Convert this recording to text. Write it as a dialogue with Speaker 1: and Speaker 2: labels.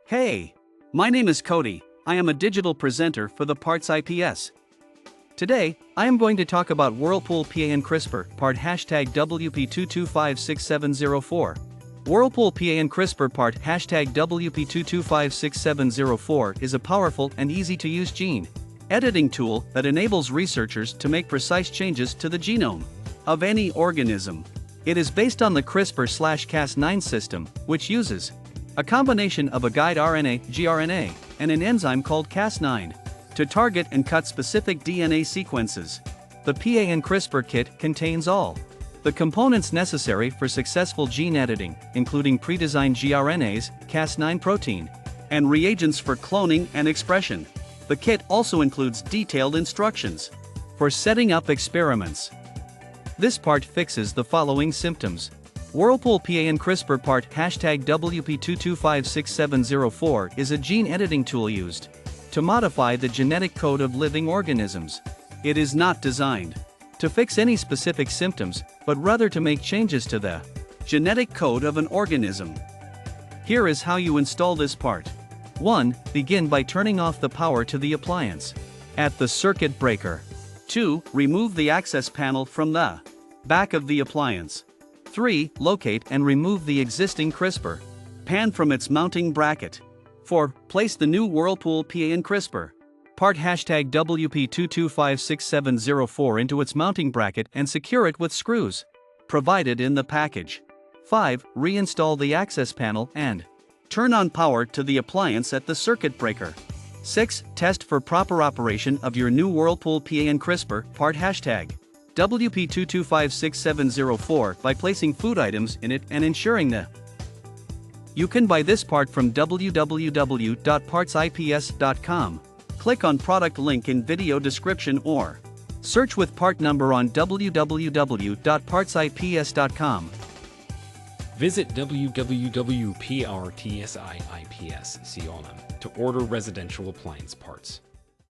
Speaker 1: Hey, my name is Cody. I am a digital presenter for the PartsIPS. Today, I am going to talk about Whirlpool PAN-CRISPR Part WP2256704. Whirlpool PAN-CRISPR Part WP2256704 is a powerful and easy-to-use gene editing tool that enables researchers to make precise changes to the genome of any organism. It is based on the CRISPR/Cas9 system, which uses a combination of a guide RNA, gRNA, and an enzyme called Cas9 to target and cut specific DNA sequences. The PAN-CRISPR kit contains all the components necessary for successful gene editing, including pre-designed gRNAs, Cas9 protein, and reagents for cloning and expression. The kit also includes detailed instructions for setting up experiments. This part fixes the following symptoms. Whirlpool PAN-CRISPR Part WP2256704 is a gene editing tool used to modify the genetic code of living organisms. It is not designed to fix any specific symptoms, but rather to make changes to the genetic code of an organism. Here is how you install this part. 1. Begin by turning off the power to the appliance at the circuit breaker. 2. Remove the access panel from the back of the appliance. 3. Locate and remove the existing CRISPR pan from its mounting bracket. 4. Place the new Whirlpool PAN-CRISPR Part WP2256704 into its mounting bracket and secure it with screws provided in the package. 5. Reinstall the access panel and turn on power to the appliance at the circuit breaker. 6. Test for proper operation of your new Whirlpool PAN-CRISPR Part WP2256704 by placing food items in it and ensuring that you can buy this part from www.partsips.com. Click on product link in video description or search with part number on www.partsips.com.
Speaker 2: Visit www.partsips.com to order residential appliance parts.